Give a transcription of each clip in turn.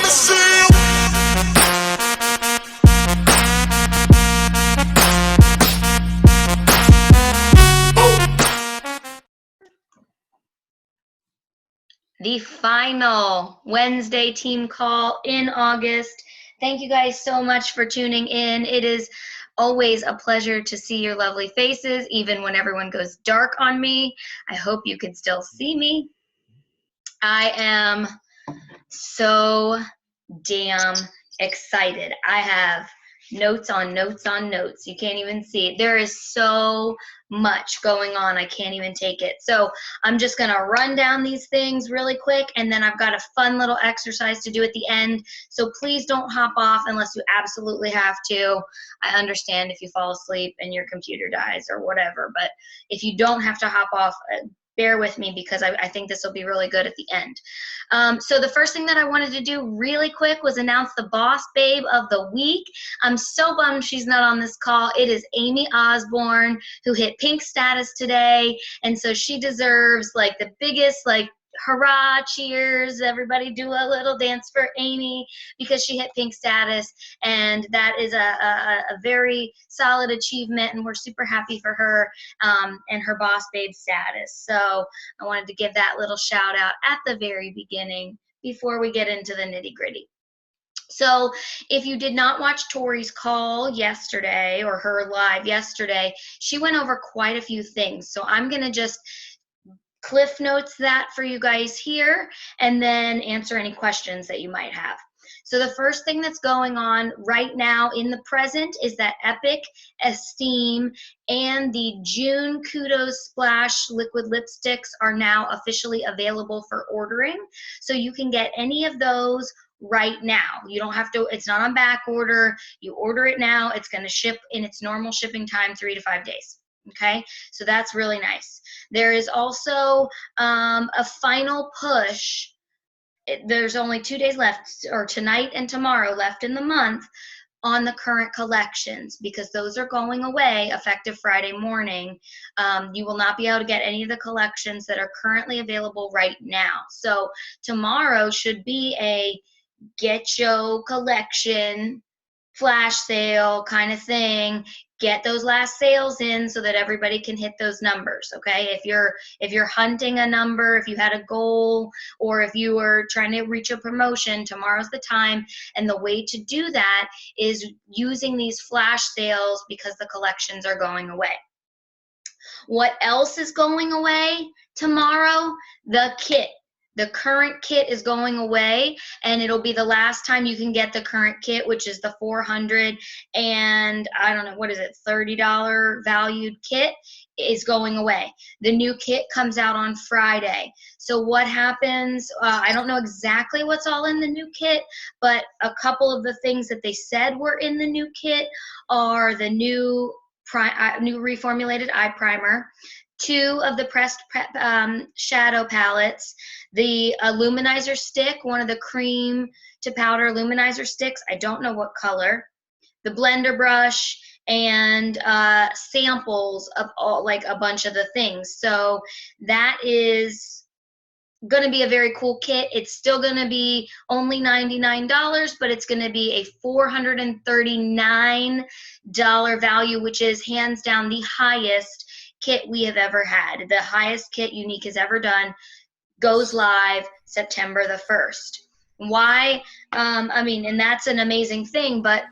The final Wednesday team call in August. Thank you guys so much for tuning in. It is always a pleasure to see your lovely faces, even when everyone goes dark on me. I hope you can still see me. I am so damn excited. I have notes on notes on notes. You can't even see it. There is so much going on. I can't even take it. So I'm just going to run down these things really quick, and then I've got a fun little exercise to do at the end. So please don't hop off unless you absolutely have to. I understand if you fall asleep and your computer dies or whatever, but if you don't have to hop off, bear with me because I think this will be really good at the end. So the first thing that I wanted to do really quick was announce the Boss Babe of the Week. I'm so bummed she's not on this call. It is Amy Osborne, who hit pink status today, and so she deserves like the biggest hurrah, cheers, everybody do a little dance for Amy because she hit pink status, and that is a very solid achievement, and we're super happy for her and her Boss Babe status. So I wanted to give that little shout out at the very beginning before we get into the nitty gritty. So if you did not watch Tori's call yesterday or her live yesterday, she went over quite a few things. So I'm going to just cliff notes that for you guys here and then answer any questions that you might have. So the first thing that's going on right now in the present is that Epic, Esteem, and the June Kudos Splash liquid lipsticks are now officially available for ordering. So you can get any of those right now. You don't have to, it's not on back order. You order it now. It's going to ship in its normal shipping time, 3 to 5 days. Okay, so that's really nice. There is also a final push. There's only 2 days left, or tonight and tomorrow left in the month, on the current collections because those are going away effective Friday morning. You will not be able to get any of the collections that are currently available right now. So tomorrow should be a get your collection flash sale kind of thing. Get those last sales in so that everybody can hit those numbers. Okay, if you're hunting a number, if you had a goal, or if you were trying to reach a promotion, tomorrow's the time. And the way to do that is using these flash sales because the collections are going away. What else is going away tomorrow? The kit. The current kit is going away, and it'll be the last time you can get the current kit, which is the $400 and I don't know, what is it, $30 valued kit is going away. The new kit comes out on Friday. So what happens, I don't know exactly what's all in the new kit, but a couple of the things that they said were in the new kit are the new reformulated eye primer, 2 of the pressed shadow palettes, the luminizer stick, one of the cream to powder luminizer sticks, I don't know what color, the blender brush, and samples of all, like a bunch of the things. So that is going to be a very cool kit. It's still going to be only $99, but it's going to be a $439 value, which is hands down the highest kit we have ever had. The highest kit Unique has ever done goes live September the 1st. Why? I mean, and that's an amazing thing, but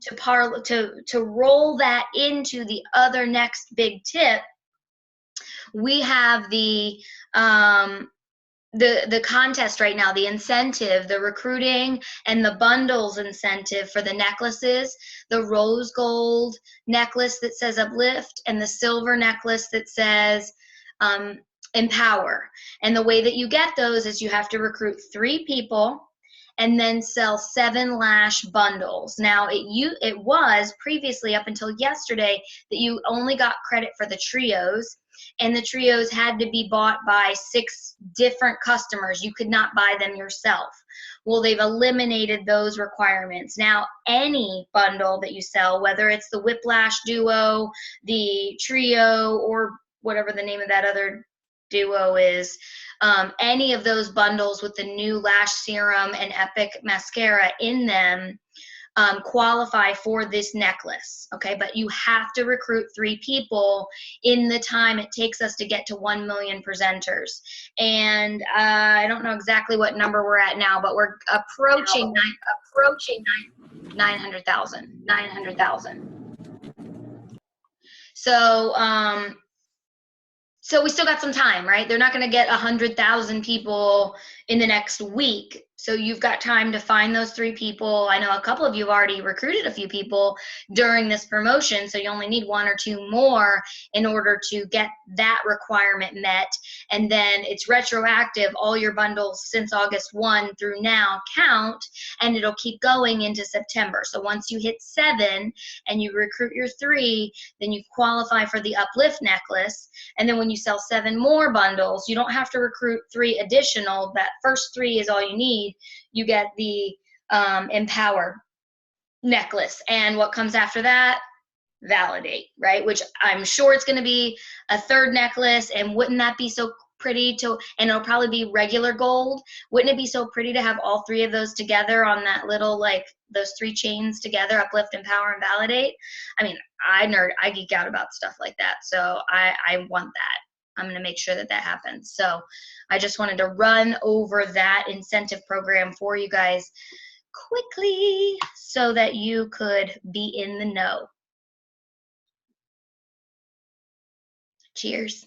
to roll that into the other next big tip, we have the contest right now, the incentive, the recruiting and the bundles incentive for the necklaces, the rose gold necklace that says uplift and the silver necklace that says empower. And the way that you get those is you have to recruit 3 people and then sell 7 lash bundles. Now it was previously up until yesterday that you only got credit for the trios, and the trios had to be bought by 6 different customers. You could not buy them yourself. Well, they've eliminated those requirements. Now, any bundle that you sell, whether it's the Whiplash Duo, the Trio, or whatever the name of that other duo is any of those bundles with the new lash serum and Epic mascara in them qualify for this necklace, okay? But you have to recruit 3 people in the time it takes us to get to 1 million presenters. And I don't know exactly what number we're at now, but we're approaching 900,000. So we still got some time, right? They're not going to get 100,000 people in the next week. So you've got time to find those 3 people. I know a couple of you have already recruited a few people during this promotion, so you only need 1 or 2 more in order to get that requirement met. And then it's retroactive. All your bundles since August 1 through now count, and it'll keep going into September. So once you hit 7 and you recruit your 3, then you qualify for the Uplift necklace. And then when you sell 7 more bundles, you don't have to recruit 3 additional. That first 3 is all you need. You get the Empower necklace. And what comes after that? Validate, right? Which I'm sure it's going to be a 3rd necklace. And wouldn't that be so pretty to, and it'll probably be regular gold. Wouldn't it be so pretty to have all 3 of those together on that little, like those 3 chains together, Uplift, Empower, and Validate? I mean, I geek out about stuff like that. So I want that. I'm going to make sure that that happens. So I just wanted to run over that incentive program for you guys quickly so that you could be in the know. Cheers.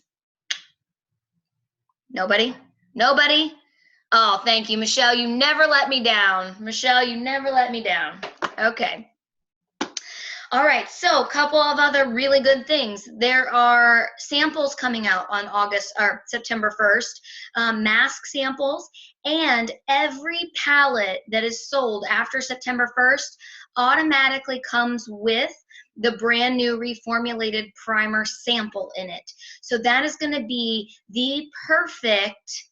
Nobody? Nobody? Oh, thank you, Michelle. You never let me down. Michelle, you never let me down. Okay. All right, so a couple of other really good things. There are samples coming out on September 1st, mask samples, and every palette that is sold after September 1st automatically comes with the brand new reformulated primer sample in it. So that is going to be the perfect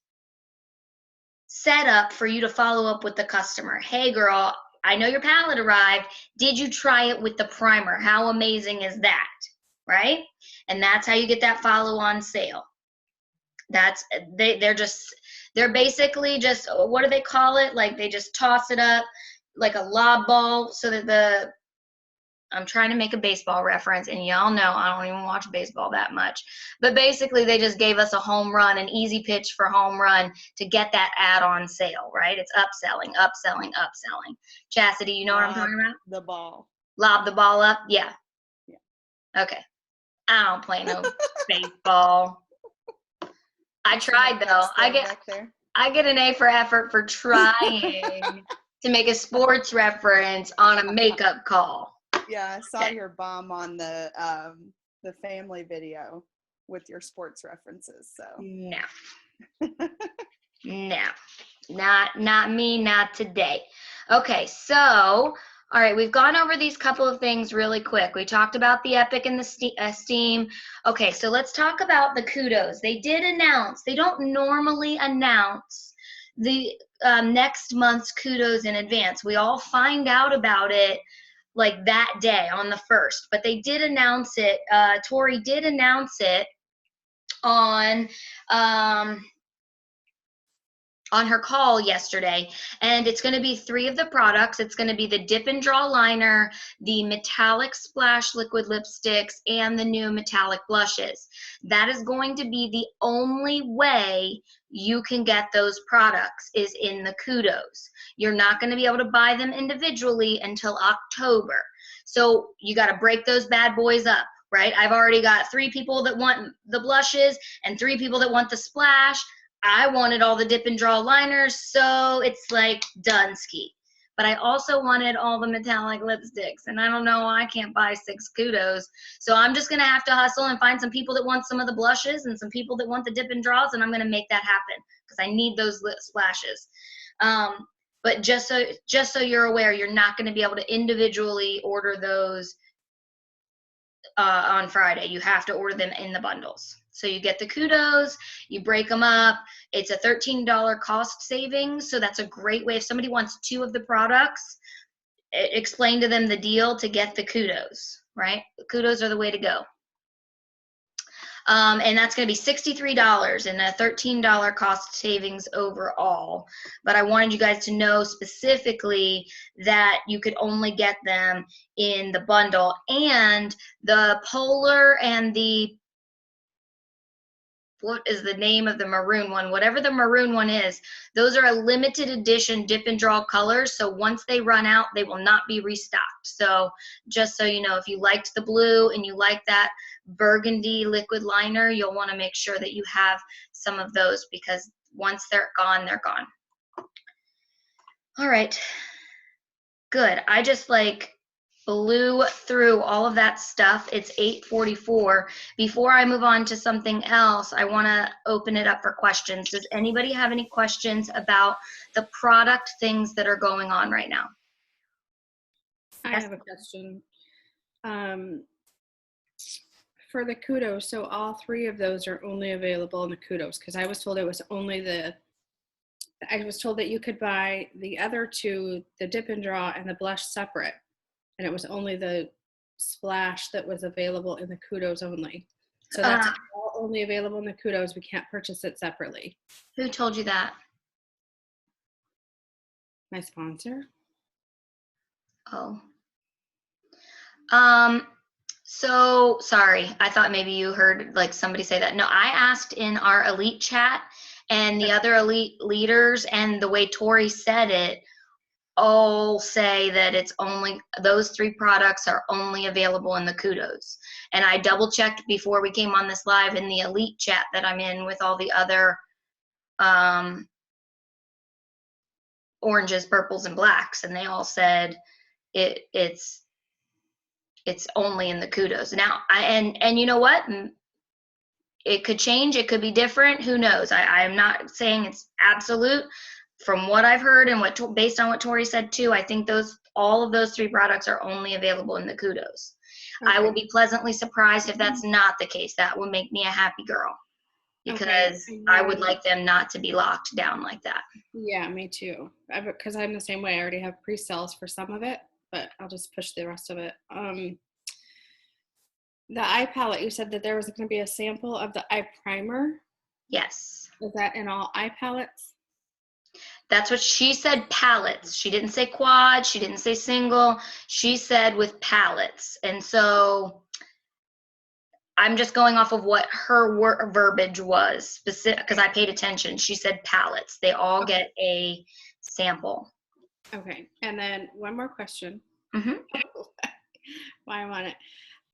setup for you to follow up with the customer. Hey, girl, I know your palette arrived. Did you try it with the primer? How amazing is that, right? And that's how you get that follow-on sale. They're basically just, what do they call it? Like they just toss it up like a lob ball so that I'm trying to make a baseball reference, and y'all know I don't even watch baseball that much. But basically, they just gave us a home run, an easy pitch for home run to get that add-on sale, right? It's upselling, upselling, upselling. Chastity, you know what I'm talking about? The ball. Lob the ball up? Yeah. Okay. I don't play no baseball. I tried, though. I get an A for effort for trying to make a sports reference on a makeup call. Yeah, I saw your bomb on the family video with your sports references. So no, no, not me, not today. Okay, so all right, we've gone over these couple of things really quick. We talked about the Epic and the Steam. Okay, so let's talk about the kudos. They did announce. They don't normally announce the next month's kudos in advance. We all find out about it like that day on the 1st, but they did announce it. Tori did announce it on her call yesterday, and it's going to be 3 of the products. It's going to be the Dip and Draw liner, the metallic splash liquid lipsticks, and the new metallic blushes. That is going to be the only way you can get those products is in the kudos. You're not going to be able to buy them individually until October. So you got to break those bad boys up, right? I've already got 3 people that want the blushes and 3 people that want the splash. I wanted all the Dip and Draw liners, so it's like done ski. But I also wanted all the metallic lipsticks, and I don't know, I can't buy 6 kudos. So I'm just going to have to hustle and find some people that want some of the blushes and some people that want the Dip and Draws, and I'm going to make that happen because I need those lip splashes. But just so you're aware, you're not going to be able to individually order those on Friday. You have to order them in the bundles. So you get the kudos, you break them up. It's a $13 cost savings, so that's a great way. If somebody wants 2 of the products, explain to them the deal to get the kudos, right? The kudos are the way to go. And that's going to be $63 and a $13 cost savings overall. But I wanted you guys to know specifically that you could only get them in the bundle. And the polar and the, what is the name of the maroon one? Whatever the maroon one is, those are a limited edition dip and draw colors. So once they run out, they will not be restocked. So just so you know, if you liked the blue and you like that burgundy liquid liner, you'll want to make sure that you have some of those, because once they're gone, they're gone. All right. Good. I just like blew through all of that stuff. It's 8:44. Before I move on to something else, I want to open it up for questions. Does anybody have any questions about the product things that are going on right now? I have a question. For the kudos, so all 3 of those are only available in the kudos, because I was told it was only I was told that you could buy the other 2, the dip and draw and the blush, separate, and it was only the splash that was available in the kudos only. So that's all only available in the kudos. We can't purchase it separately. Who told you that? My sponsor. Oh. So sorry. I thought maybe you heard like somebody say that. No, I asked in our elite chat, and the other elite leaders, and the way Tori said it, all say that it's only, those 3 products are only available in the kudos. And I double checked before we came on this live in the elite chat that I'm in with all the other oranges, purples, and blacks, and they all said it's only in the kudos. Now, and you know what? It could change. It could be different. Who knows? I'm not saying it's absolute. From what I've heard and based on what Tori said too, I think all of those 3 products are only available in the kudos. Okay. I will be pleasantly surprised if that's not the case. That would make me a happy girl, because I would like them not to be locked down like that. Yeah, me too. Because I'm the same way. I already have pre-sales for some of it, but I'll just push the rest of it. The eye palette, you said that there was going to be a sample of the eye primer. Yes. Is that in all eye palettes? That's what she said, palettes. She didn't say quad. She didn't say single. She said with palettes. And so I'm just going off of what her verbiage was, specific, because I paid attention. She said palettes. They all get a sample. Okay. And then one more question. Mm-hmm. Why I'm on it.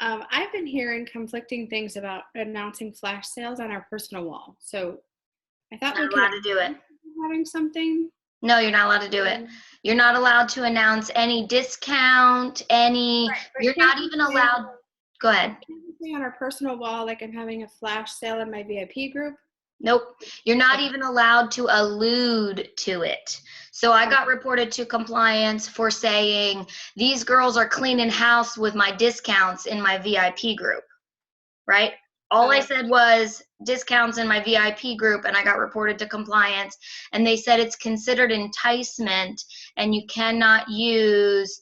I've been hearing conflicting things about announcing flash sales on our personal wall. So I thought we could allowed to do it. Having something. No, you're not allowed to do it. You're not allowed to announce any discount, any. Right, you're not even allowed. Go ahead. On our personal wall, like I'm having a flash sale in my VIP group. Nope. You're not even allowed to allude to it. So I got reported to compliance for saying these girls are cleaning house with my discounts in my VIP group, right? All I said was discounts in my VIP group, and I got reported to compliance, and they said it's considered enticement, and you cannot use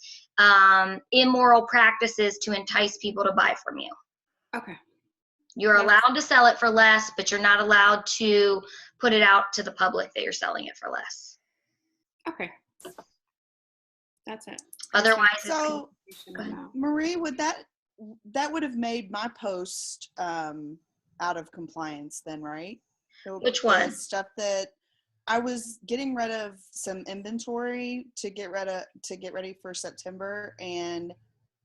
immoral practices to entice people to buy from you. Okay. You're allowed to sell it for less, but you're not allowed to put it out to the public that you're selling it for less. Okay. That's it. Otherwise, so Marie, that would have made my post out of compliance then, right? Which one? The stuff that I was getting rid of some inventory to get ready for September, and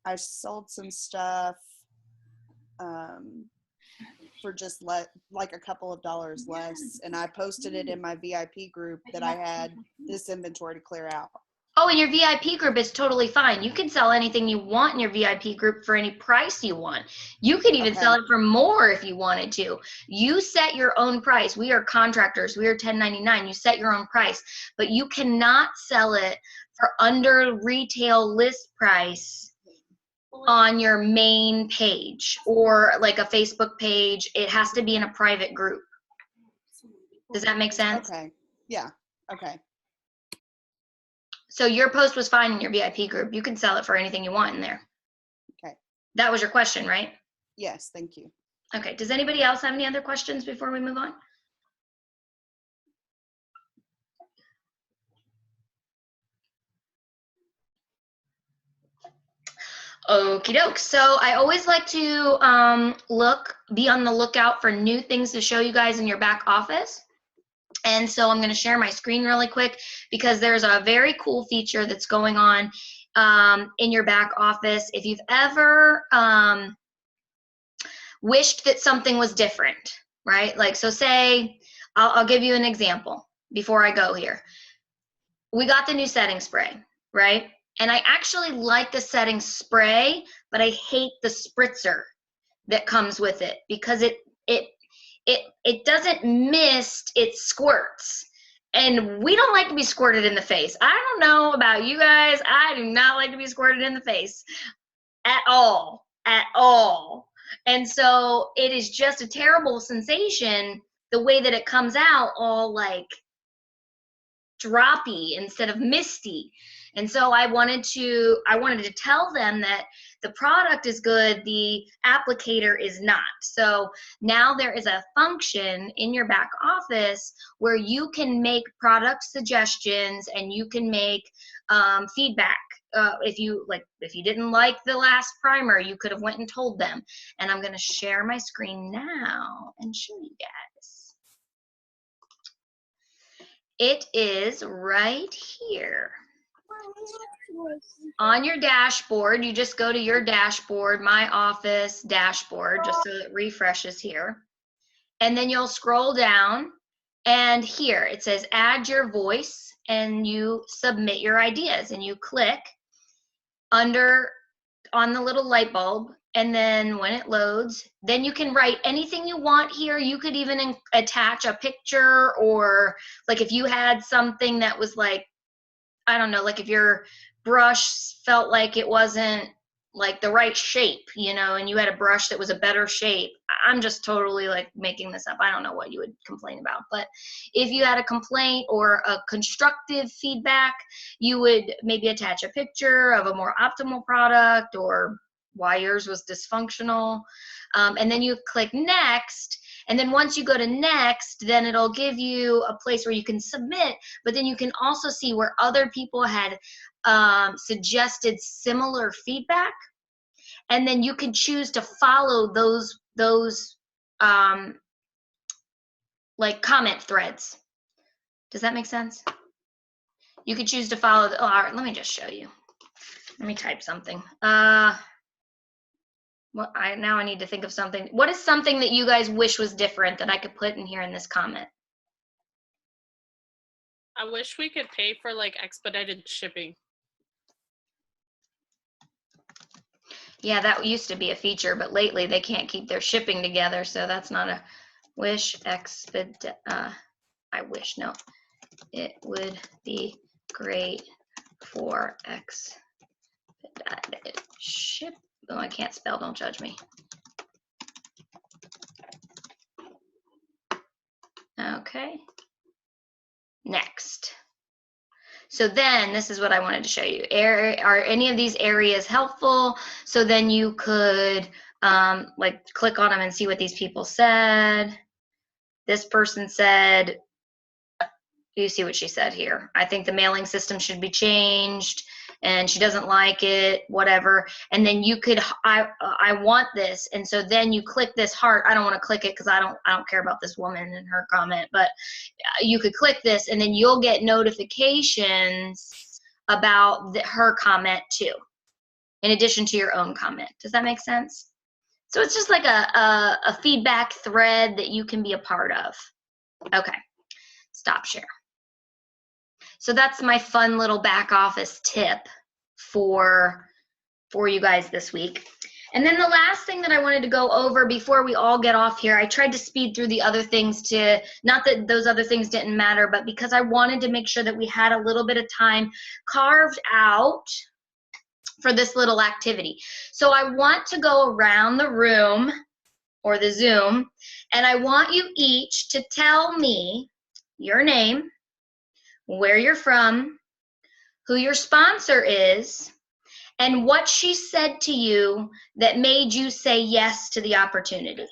I sold some stuff for just like a couple of dollars less, and I posted it in my VIP group that I had this inventory to clear out. Oh, in your VIP group, it's totally fine. You can sell anything you want in your VIP group for any price you want. You could even sell it for more if you wanted to. You set your own price. We are contractors. We are 1099. You set your own price, but you cannot sell it for under retail list price on your main page or like a Facebook page. It has to be in a private group. Does that make sense? Okay. Yeah. Okay. So your post was fine in your VIP group. You can sell it for anything you want in there. Okay. That was your question, right? Yes, thank you. Okay, does anybody else have any other questions before we move on? Okie doke. So I always like to be on the lookout for new things to show you guys in your back office. And so I'm going to share my screen really quick because there's a very cool feature that's going on in your back office. If you've ever wished that something was different, right? Like, so say, I'll give you an example before I go here. We got the new setting spray, right? And I actually like the setting spray, but I hate the spritzer that comes with it because it doesn't mist, it squirts. And we don't like to be squirted in the face. I don't know about you guys. I do not like to be squirted in the face at all, at all. And so it is just a terrible sensation, the way that it comes out all like droppy instead of misty. And so I wanted to tell them that the product is good, the applicator is not. So now there is a function in your back office where you can make product suggestions and you can make feedback. If you didn't like the last primer, you could have went and told them. And I'm going to share my screen now and show you guys. It is right here. On your dashboard, you just go to your dashboard, My Office dashboard, just so it refreshes here. And then you'll scroll down, and here it says add your voice, and you submit your ideas, and you click on the little light bulb, and then when it loads, then you can write anything you want here. You could even attach a picture, or like if you had something that was like, I don't know, like if your brush felt like it wasn't like the right shape, you know, and you had a brush that was a better shape. I'm just totally like making this up. I don't know what you would complain about. But if you had a complaint or a constructive feedback, you would maybe attach a picture of a more optimal product or why yours was dysfunctional. And then you click next. And then once you go to next, then it'll give you a place where you can submit, but then you can also see where other people had suggested similar feedback. And then you can choose to follow those like comment threads. Does that make sense? You could choose to follow all right, let me just show you. Let me type something. Well, now I need to think of something. What is something that you guys wish was different that I could put in here in this comment? I wish we could pay for like expedited shipping. Yeah, that used to be a feature, but lately they can't keep their shipping together, so that's not a wish. I wish, no. It would be great for expedited ship. Oh, I can't spell, don't judge me. Okay. Next. So then this is what I wanted to show you. Are any of these areas helpful? So then you could like click on them and see what these people said. This person said, you see what she said here. I think the mailing system should be changed and she doesn't like it, whatever. And then you could, I want this. And so then you click this heart. I don't want to click it because I don't care about this woman and her comment, but you could click this and then you'll get notifications about her comment too, in addition to your own comment. Does that make sense? So it's just like a feedback thread that you can be a part of. Okay, stop share. So that's my fun little back office tip for you guys this week. And then the last thing that I wanted to go over before we all get off here, I tried to speed through the other things to, not that those other things didn't matter, but because I wanted to make sure that we had a little bit of time carved out for this little activity. So I want to go around the room or the Zoom, and I want you each to tell me your name, where you're from, who your sponsor is, and what she said to you that made you say yes to the opportunity.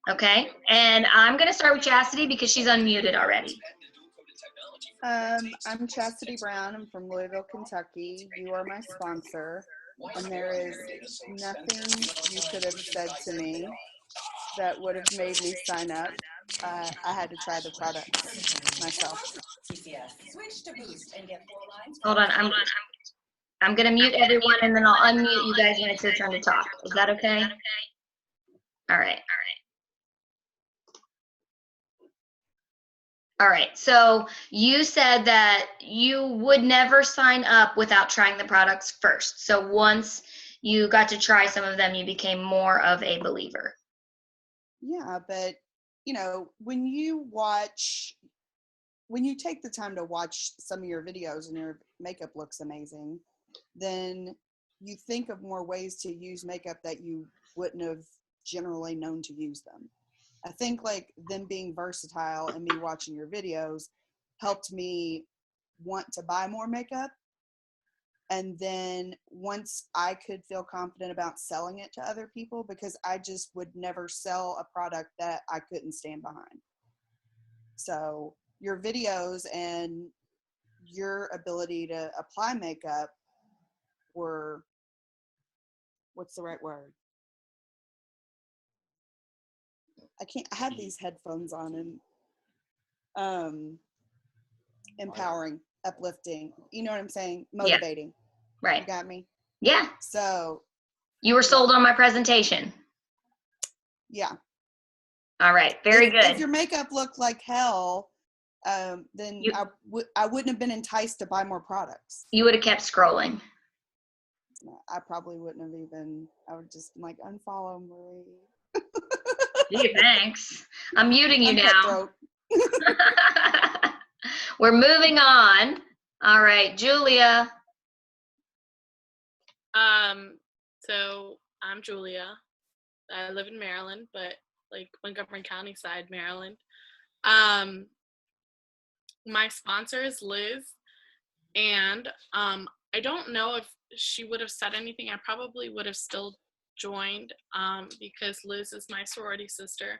Okay. And I'm going to start with Chastity because she's unmuted already. I'm Chastity Brown. I'm from Louisville, Kentucky. You are my sponsor, and there is nothing you could have said to me that would have made me sign up. I had to try the products myself. Hold on. I'm going to mute everyone and then I'll unmute you guys when it's your turn to talk. Is that okay? All right. All right. So you said that you would never sign up without trying the products first. So once you got to try some of them, you became more of a believer. Yeah, but when you take the time to watch some of your videos and your makeup looks amazing, then you think of more ways to use makeup that you wouldn't have generally known to use them. I think like them being versatile and me watching your videos helped me want to buy more makeup. And then once I could feel confident about selling it to other people, because I just would never sell a product that I couldn't stand behind. So your videos and your ability to apply makeup were, what's the right word? I had these headphones on and empowering, uplifting, you know what I'm saying? Motivating. Yeah. Right. You got me? Yeah. So. You were sold on my presentation. Yeah. All right. Very good. If your makeup looked like hell, then I wouldn't have been enticed to buy more products. You would have kept scrolling. I probably wouldn't have even. I would just like unfollow Marie. Gee, thanks. I'm muting you now. We're moving on. All right, Julia. So I'm Julia. I live in Maryland, but like Montgomery County side, Maryland. My sponsor is Liz, and I don't know if she would have said anything. I probably would have still joined because Liz is my sorority sister.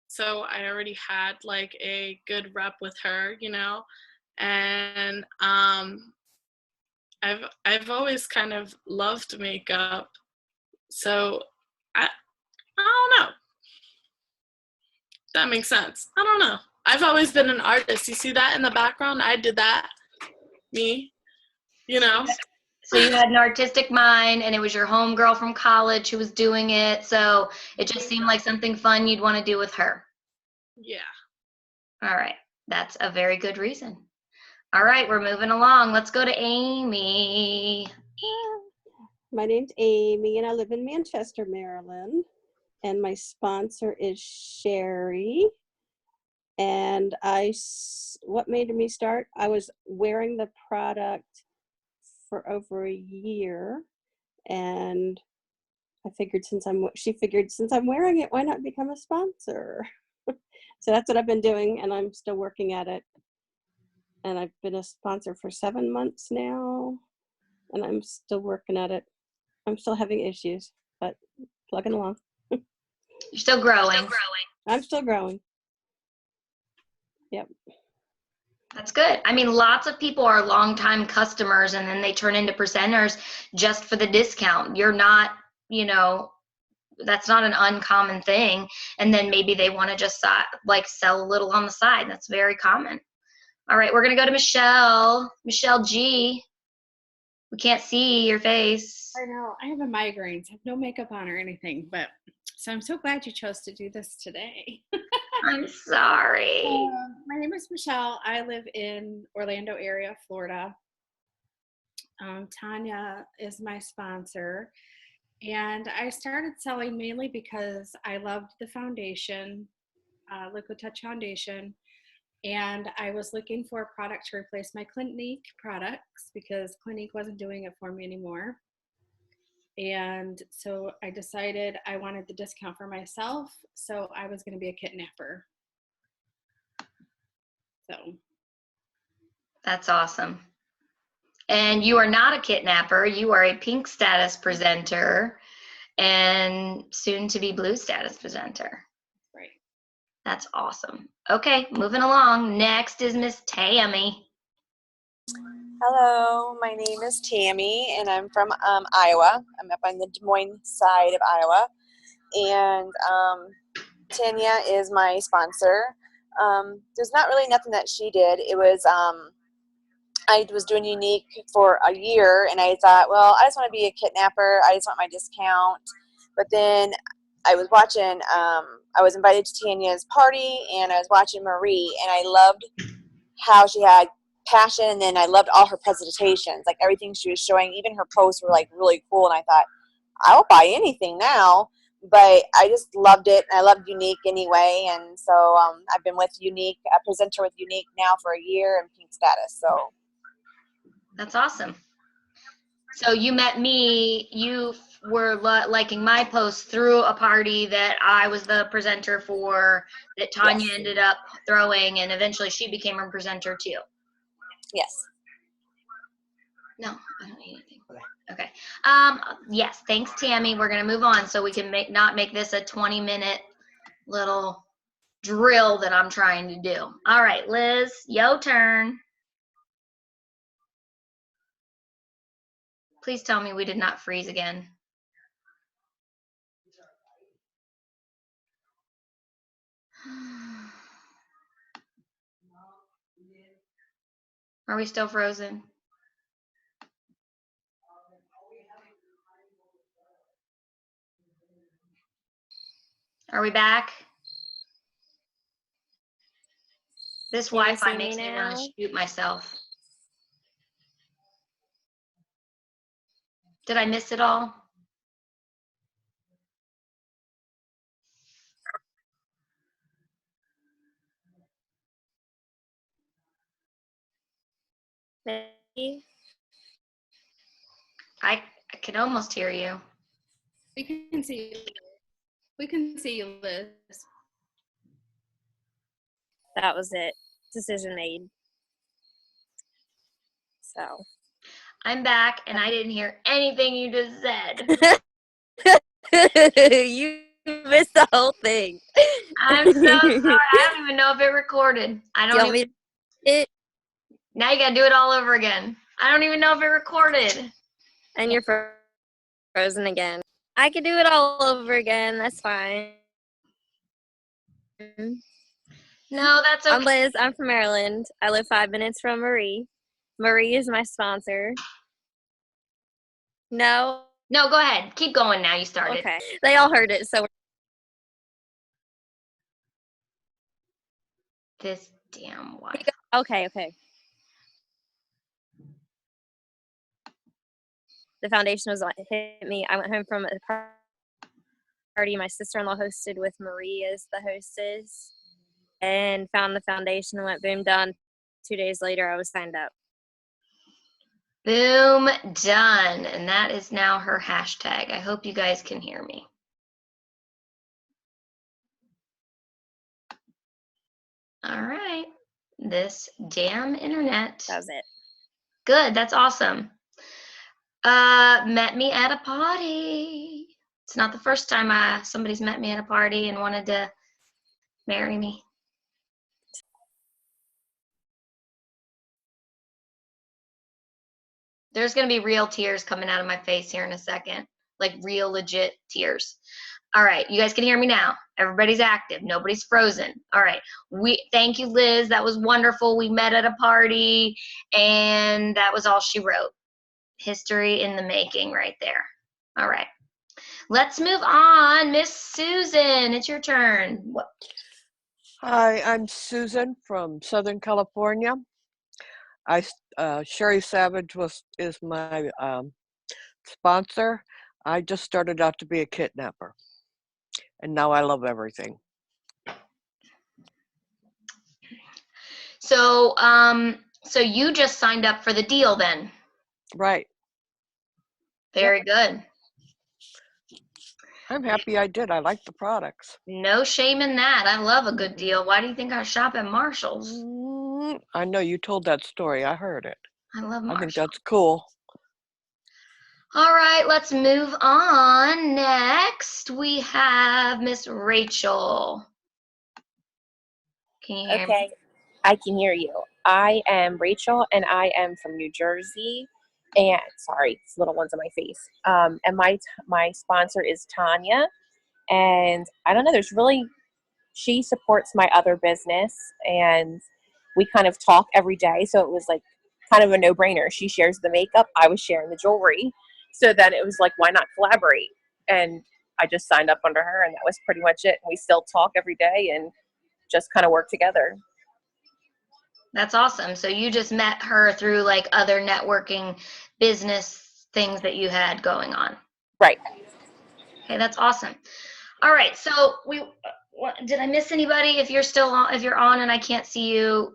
So I already had like a good rep with her, and I've always kind of loved makeup. So I don't know. That makes sense. I don't know. I've always been an artist. You see that in the background? I did that. Me. So you had an artistic mind, and it was your homegirl from college who was doing it. So it just seemed like something fun you'd want to do with her. Yeah. All right. That's a very good reason. All right. We're moving along. Let's go to Amy. My name's Amy, and I live in Manchester, Maryland. And my sponsor is Sherry. And what made me start? I was wearing the product for over a year, and she figured since I'm wearing it, why not become a sponsor? So that's what I've been doing, and I'm still working at it. And I've been a sponsor for 7 months now, and I'm still working at it. I'm still having issues, but plugging along. You're still growing. I'm still growing. Yep. That's good. I mean, lots of people are longtime customers and then they turn into presenters just for the discount. You're not, that's not an uncommon thing. And then maybe they want to just sell a little on the side. That's very common. All right, we're going to go to Michelle. Michelle G. We can't see your face. I know. I have a migraine. So I have no makeup on or anything, so I'm so glad you chose to do this today. I'm sorry. My name is Michelle. I live in Orlando area, Florida. Tanya is my sponsor. And I started selling mainly because I loved the foundation, Liquid Touch Foundation. And I was looking for a product to replace my Clinique products because Clinique wasn't doing it for me anymore. And so I decided I wanted the discount for myself, so I was going to be a kidnapper. So. That's awesome. And you are not a kidnapper. You are a pink status presenter and soon to be blue status presenter. Right. That's awesome. Okay, moving along. Next is Miss Tammy. Hello, my name is Tammy, and I'm from Iowa. I'm up on the Des Moines side of Iowa, and Tanya is my sponsor. There's not really nothing that she did. It was I was doing Unique for a year, and I thought, well, I just want to be a kidnapper. I just want my discount. But then I was watching. I was invited to Tanya's party, and I was watching Marie, and I loved how she had passion, and then I loved all her presentations, like everything she was showing. Even her posts were like really cool, and I thought, I'll buy anything now. But I just loved it, and I loved Unique anyway, and so I've been with Unique, a presenter with Unique now for a year in pink status. So That's awesome. So you met me, you were liking my post through a party that I was the presenter for, that Tanya yes, ended up throwing, and eventually she became a presenter too. yes. No, I don't need anything. Okay. Yes, thanks, Tammy. We're going to move on so we can not make this a 20-minute little drill that I'm trying to do. All right, Liz, your turn. Please tell me we did not freeze again. Are we still frozen? Are we back? This Can you Wi-Fi see me makes me want to now? shoot myself. Did I miss it all? Maybe. I can almost hear you. We can see you. We can see you, Liz. That was it. Decision made. So. I'm back, and I didn't hear anything you just said. You missed the whole thing. I'm so sorry. I don't even know if it recorded. I Do you don't want even. me to Now you gotta do it all over again. I don't even know if it recorded. and you're frozen again. I could do it all over again. That's fine. No, that's okay. I'm Liz. I'm from Maryland. I live 5 minutes from Marie. Marie is my sponsor. No? No, go ahead. Keep going now. You started. Okay. They all heard it, so This damn Wi-Fi. okay. The foundation was hit me. I went home from a party my sister-in-law hosted with Marie as the hostess, and found the foundation and went boom, done. 2 days later, I was signed up. Boom, done. And that is now her hashtag. I hope you guys can hear me. All right. This damn internet. That was it. Good. That's awesome. Met me at a party. It's not the first time somebody's met me at a party and wanted to marry me. There's going to be real tears coming out of my face here in a second. Like real legit tears. All right, you guys can hear me now. Everybody's active. Nobody's frozen. All right. Thank you, Liz. That was wonderful. We met at a party, and that was all she wrote. History in the making right there. All right. Let's move on. Miss Susan, it's your turn. Hi, I'm Susan from Southern California. Sherry Savage is my sponsor. I just started out to be a kidnapper, and now I love everything. So, so you just signed up for the deal then? Right. Very good. I'm happy I did. I like the products. No shame in that. I love a good deal. Why do you think I shop at Marshall's? I know you told that story. I heard it. I love Marshall's. I think that's cool. All right, let's move on. Next, we have Miss Rachel. Can you hear me? Okay, I can hear you. I am Rachel, and I am from New Jersey. And sorry, it's little ones on my face. And my sponsor is Tanya. And I don't know. She supports my other business, and we kind of talk every day. So it was like kind of a no-brainer. She shares the makeup, I was sharing the jewelry. So then it was like, why not collaborate? And I just signed up under her, and that was pretty much it. We still talk every day and just kind of work together. That's awesome. So you just met her through like other networking business things that you had going on. Right. Okay, that's awesome. All right. So did I miss anybody? If you're still on, if you're on and I can't see you,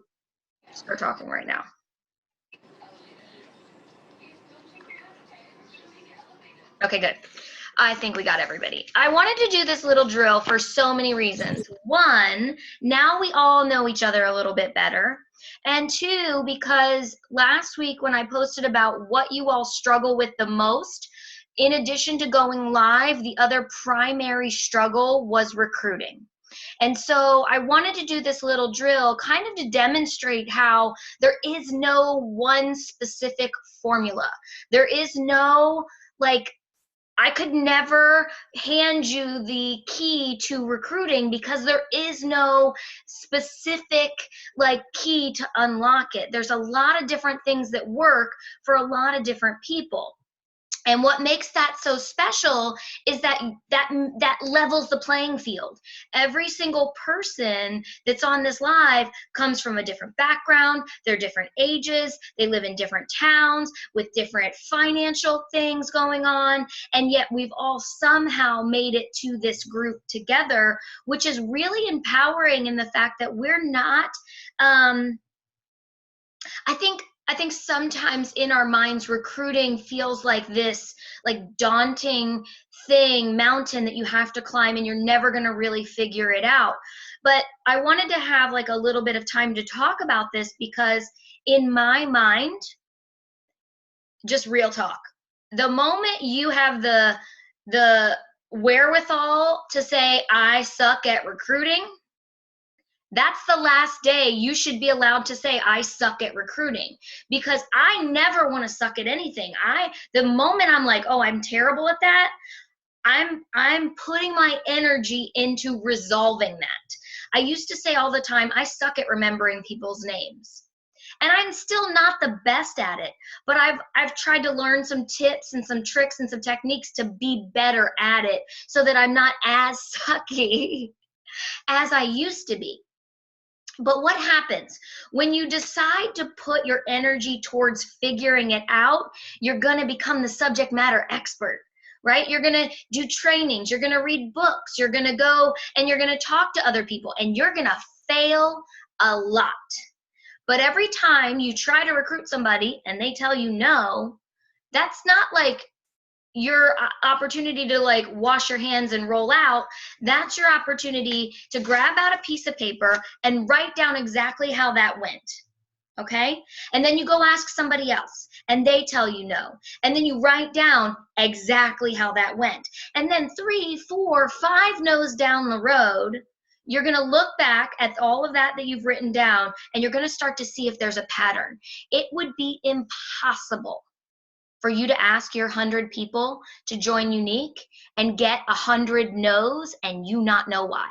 start talking right now. Okay, good. I think we got everybody. I wanted to do this little drill for so many reasons. One, now we all know each other a little bit better. And two, because last week when I posted about what you all struggle with the most, in addition to going live, the other primary struggle was recruiting. And so I wanted to do this little drill kind of to demonstrate how there is no one specific formula. There is no like, I could never hand you the key to recruiting because there is no specific like key to unlock it. There's a lot of different things that work for a lot of different people. And what makes that so special is that levels the playing field. Every single person that's on this live comes from a different background. They're different ages. They live in different towns with different financial things going on. And yet we've all somehow made it to this group together, which is really empowering in the fact that we're not, I think sometimes in our minds, recruiting feels like this like daunting mountain that you have to climb and you're never going to really figure it out. But I wanted to have like a little bit of time to talk about this because in my mind, just real talk, the moment you have the wherewithal to say, I suck at recruiting, that's the last day you should be allowed to say, I suck at recruiting, because I never want to suck at anything. The moment I'm like, oh, I'm terrible at that, I'm putting my energy into resolving that. I used to say all the time, I suck at remembering people's names. And I'm still not the best at it, but I've tried to learn some tips and some tricks and some techniques to be better at it so that I'm not as sucky as I used to be. But what happens when you decide to put your energy towards figuring it out? You're going to become the subject matter expert, right? You're going to do trainings. You're going to read books. You're going to go and you're going to talk to other people, and you're going to fail a lot. But every time you try to recruit somebody and they tell you no, that's not like your opportunity to like wash your hands and roll out. That's your opportunity to grab out a piece of paper and write down exactly how that went. Okay? And then you go ask somebody else and they tell you no. And then you write down exactly how that went. And then 3, 4, 5 no's down the road, you're going to look back at all of that you've written down, and you're going to start to see if there's a pattern. It would be impossible for you to ask your 100 people to join Unique and get 100 no's and you not know why.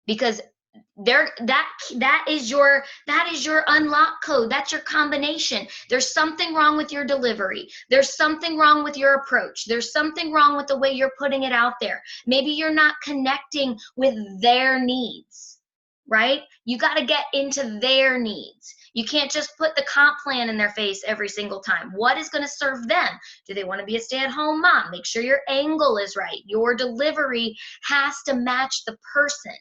Because that is your unlock code. That's your combination. There's something wrong with your delivery. There's something wrong with your approach. There's something wrong with the way you're putting it out there. Maybe you're not connecting with their needs, right? You got to get into their needs. You can't just put the comp plan in their face every single time. What is going to serve them? Do they want to be a stay-at-home mom? Make sure your angle is right. Your delivery has to match the person,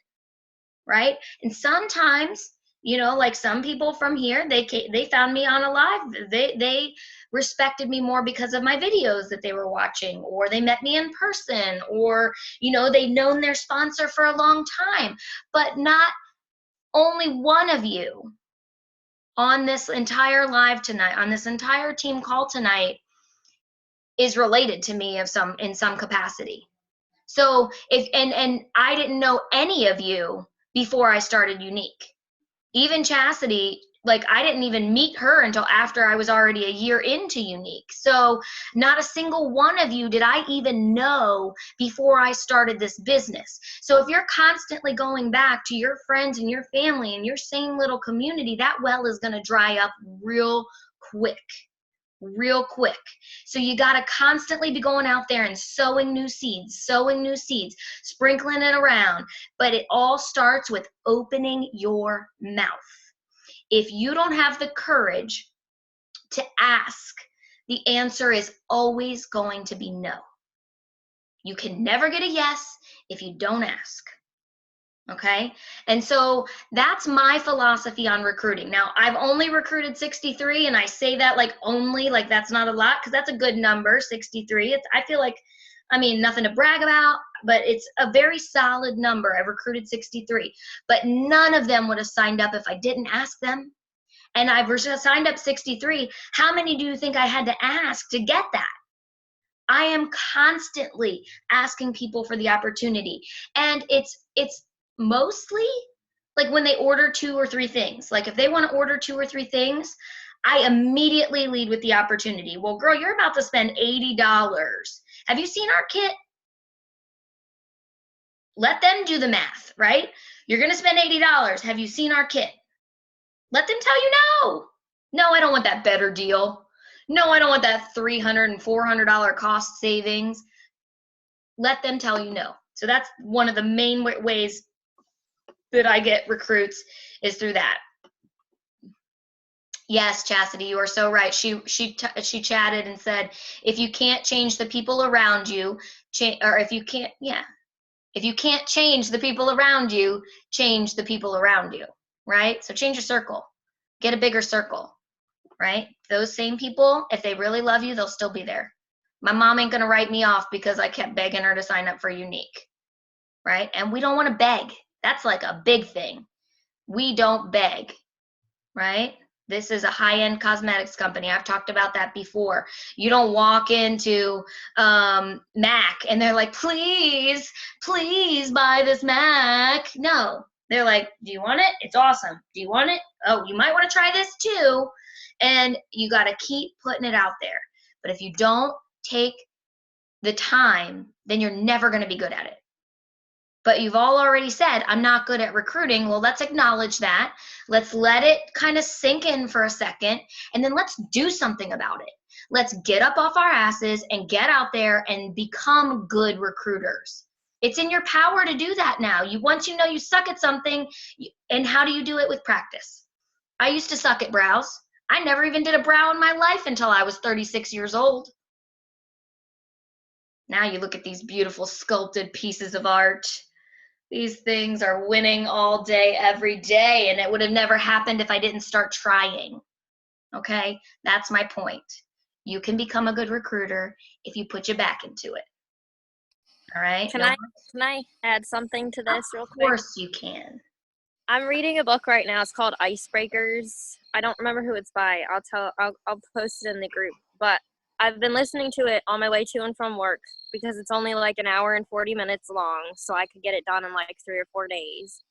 right? And sometimes, you know, like some people from here, they found me on a live. They respected me more because of my videos that they were watching, or they met me in person, or, you know, they've known their sponsor for a long time. But not only one of you on this entire live tonight, on this entire team call tonight, is related to me in some capacity. So if and I didn't know any of you before I started Unique. Even Chastity, like I didn't even meet her until after I was already a year into Unique. So not a single one of you did I even know before I started this business. So if you're constantly going back to your friends and your family and your same little community, that well is going to dry up real quick. Real quick. So you got to constantly be going out there and sowing new seeds, sprinkling it around. But it all starts with opening your mouth. If you don't have the courage to ask, the answer is always going to be no. You can never get a yes if you don't ask. Okay. And so that's my philosophy on recruiting. Now, I've only recruited 63, and I say that like only, like that's not a lot, because that's a good number, 63. I feel like, I mean, nothing to brag about, but it's a very solid number. I've recruited 63, but none of them would have signed up if I didn't ask them. And I've signed up 63. How many do you think I had to ask to get that? I am constantly asking people for the opportunity. And it's mostly like when they order 2 or 3 things. Like if they want to order 2 or 3 things, I immediately lead with the opportunity. Well, girl, you're about to spend $80. Have you seen our kit? Let them do the math, right? You're going to spend $80. Have you seen our kit? Let them tell you no. No, I don't want that better deal. No, I don't want that $300 and $400 cost savings. Let them tell you no. So that's one of the main ways that I get recruits is through that. Yes, Chastity, you are so right. She chatted and said, if you can't change the people around you, if you can't change the people around you, change the people around you, right? So change your circle, get a bigger circle, right? Those same people, if they really love you, they'll still be there. My mom ain't gonna write me off because I kept begging her to sign up for Unique, right? And we don't want to beg. That's like a big thing. We don't beg, right? This is a high-end cosmetics company. I've talked about that before. You don't walk into MAC and they're like, please buy this MAC. No, they're like, do you want it? It's awesome. Do you want it? Oh, you might want to try this too. And you got to keep putting it out there. But if you don't take the time, then you're never going to be good at it. But you've all already said, I'm not good at recruiting. Well, let's acknowledge that. Let's let it kind of sink in for a second, and then let's do something about it. Let's get up off our asses and get out there and become good recruiters. It's in your power to do that now. Once you know you suck at something, and how do you do it? With practice. I used to suck at brows. I never even did a brow in my life until I was 36 years old. Now you look at these beautiful sculpted pieces of art. These things are winning all day, every day, and it would have never happened if I didn't start trying. Okay? That's my point. You can become a good recruiter if you put your back into it. All right? Can I add something to this real quick? Of course you can. I'm reading a book right now. It's called Icebreakers. I don't remember who it's by. I'll post it in the group. But I've been listening to it on my way to and from work because it's only like an hour and 40 minutes long, so I could get it done in like 3 or 4 days.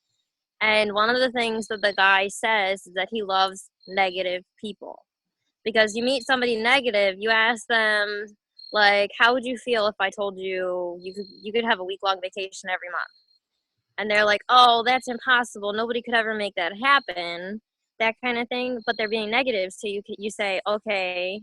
And one of the things that the guy says is that he loves negative people. Because you meet somebody negative, you ask them, like, how would you feel if I told you you could have a week-long vacation every month? And they're like, oh, that's impossible. Nobody could ever make that happen, that kind of thing. But they're being negative. So you say, okay,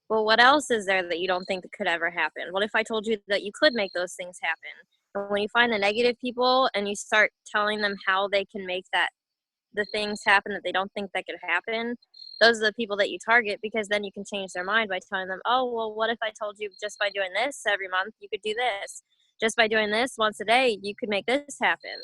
well, what else is there that you don't think that could ever happen? What if I told you that you could make those things happen? And when you find the negative people and you start telling them how they can make the things happen that they don't think that could happen, those are the people that you target, because then you can change their mind by telling them, oh, well, what if I told you just by doing this every month, you could do this? Just by doing this once a day, you could make this happen.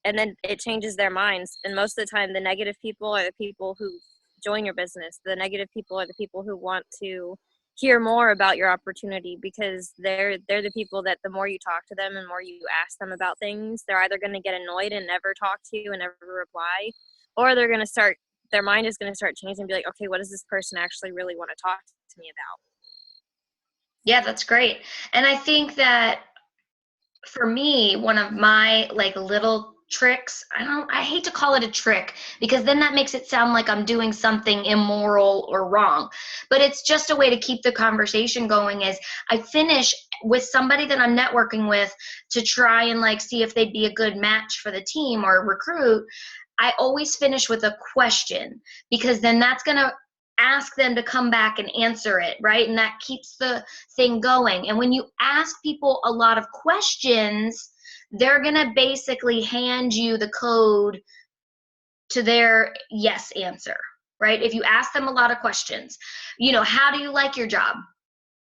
And then it changes their minds. And most of the time, the negative people are the people who join your business. The negative people are the people who want to hear more about your opportunity, because they're the people that the more you talk to them and more you ask them about things, they're either going to get annoyed and never talk to you and never reply, or they're going to start, their mind is going to start changing and be like, okay, what does this person actually really want to talk to me about? Yeah, that's great. And I think that for me, one of my like little tricks. I hate to call it a trick because then that makes it sound like I'm doing something immoral or wrong. But it's just a way to keep the conversation going is I finish with somebody that I'm networking with to try and like see if they'd be a good match for the team or recruit. I always finish with a question because then that's going to ask them to come back and answer it, right? And that keeps the thing going. And when you ask people a lot of questions, they're going to basically hand you the code to their yes answer, right? If you ask them a lot of questions, how do you like your job?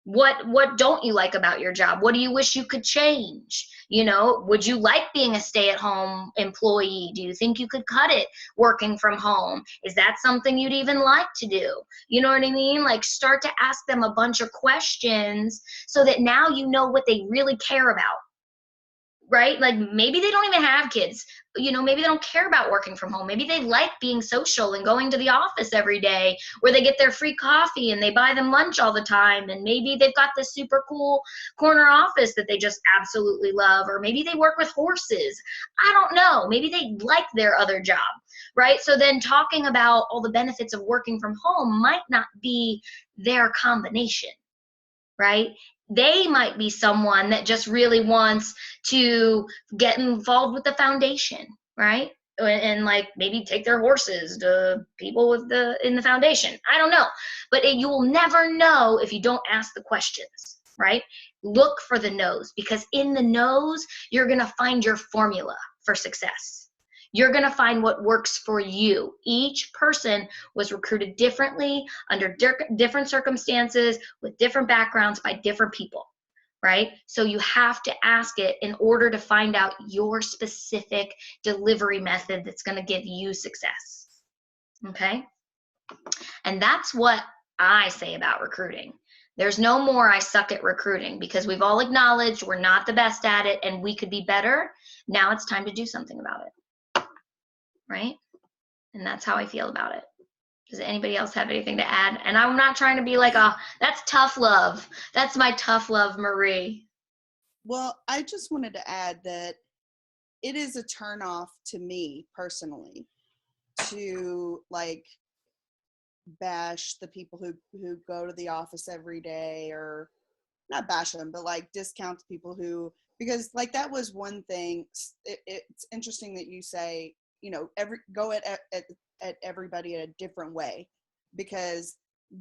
What don't you like about your job? What do you wish you could change? Would you like being a stay-at-home employee? Do you think you could cut it working from home? Is that something you'd even like to do? You know what I mean? Like start to ask them a bunch of questions so that now you know what they really care about. Right? Like maybe they don't even have kids. Maybe they don't care about working from home. Maybe they like being social and going to the office every day where they get their free coffee and they buy them lunch all the time. And maybe they've got this super cool corner office that they just absolutely love. Or maybe they work with horses. I don't know. Maybe they like their other job, right? So then talking about all the benefits of working from home might not be their combination, right? They might be someone that just really wants to get involved with the foundation, right? And like maybe take their horses to people in the foundation. I don't know, but you will never know if you don't ask the questions, right? Look for the no's because in the no's, you're going to find your formula for success. You're going to find what works for you. Each person was recruited differently under different circumstances with different backgrounds by different people, right? So you have to ask it in order to find out your specific delivery method that's going to give you success, okay? And that's what I say about recruiting. There's no more I suck at recruiting because we've all acknowledged we're not the best at it and we could be better. Now it's time to do something about it. Right? And that's how I feel about it. Does anybody else have anything to add? And I'm not trying to be like, oh, that's tough love. That's my tough love, Marie. Well, I just wanted to add that it is a turnoff to me personally to like bash the people who go to the office every day, or not bash them, but like discount the people who, because like that was one thing. It's interesting that you say, go at everybody in a different way, because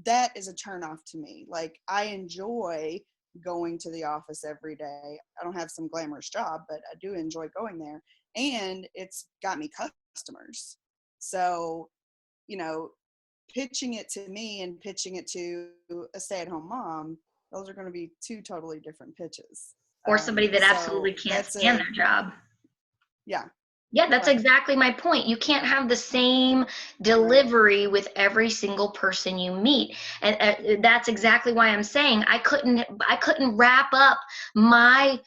that is a turnoff to me. Like I enjoy going to the office every day. I don't have some glamorous job, but I do enjoy going there, and it's got me customers. So, pitching it to me and pitching it to a stay-at-home mom, those are going to be two totally different pitches. Or somebody that absolutely can't stand their job. Yeah. Yeah, that's Right. exactly my point. You can't have the same delivery with every single person you meet. And that's exactly why I'm saying I couldn't wrap up my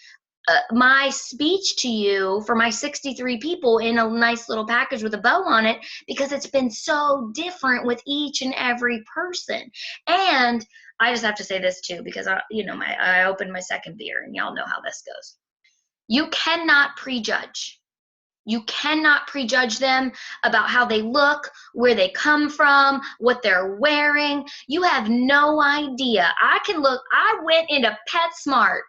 speech to you for my 63 people in a nice little package with a bow on it, because it's been so different with each and every person. And I just have to say this too, because I opened my second beer and y'all know how this goes. You cannot prejudge. You cannot prejudge them about how they look, where they come from, what they're wearing. You have no idea. I went into PetSmart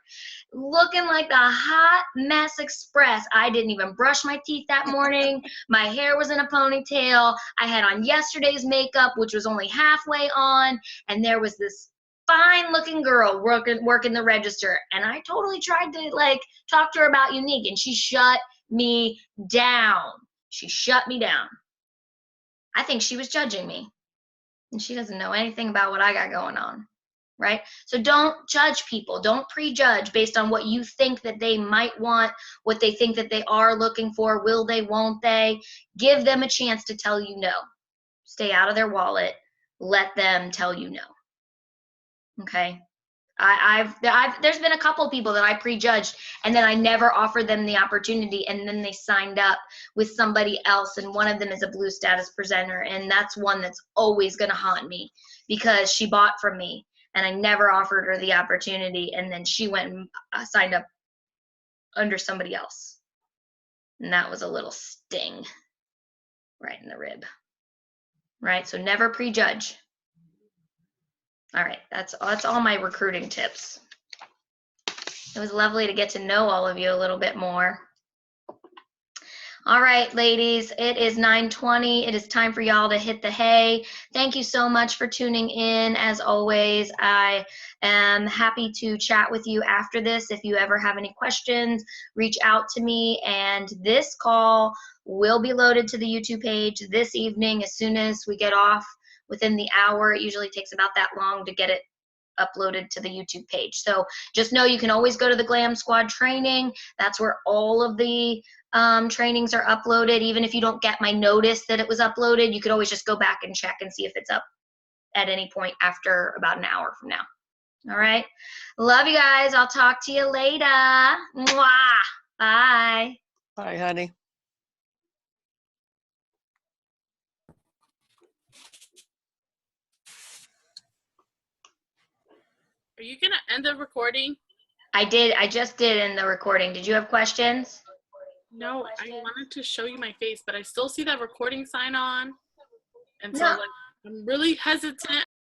looking like the hot mess express. I didn't even brush my teeth that morning. My hair was in a ponytail. I had on yesterday's makeup, which was only halfway on. And there was this fine looking girl working the register. And I totally tried to talk to her about Unique, and she shut me down. She shut me down. I think she was judging me, and she doesn't know anything about what I got going on, right? So don't judge people. Don't prejudge based on what you think that they might want, what they think that they are looking for. Will they, won't they? Give them a chance to tell you no. Stay out of their wallet. Let them tell you no. Okay? There's been a couple of people that I prejudged, and then I never offered them the opportunity, and then they signed up with somebody else, and one of them is a blue status presenter, and that's one that's always going to haunt me because she bought from me, and I never offered her the opportunity, and then she went and signed up under somebody else. And that was a little sting right in the rib. Right, so never prejudge. All right, that's all my recruiting tips. It was lovely to get to know all of you a little bit more. All right, ladies, it is 9:20. It is time for y'all to hit the hay. Thank you so much for tuning in. As always, I am happy to chat with you after this. If you ever have any questions, reach out to me. And this call will be loaded to the YouTube page this evening as soon as we get off within the hour. It usually takes about that long to get it uploaded to the YouTube page. So just know you can always go to the Glam Squad training. That's where all of the trainings are uploaded. Even if you don't get my notice that it was uploaded, you could always just go back and check and see if it's up at any point after about an hour from now. All right. Love you guys. I'll talk to you later. Mwah. Bye. Bye, honey. Are you gonna end the recording? I did. I just did in the recording. Did you have questions? No, I wanted to show you my face, but I still see that recording sign on. And so No. like I'm really hesitant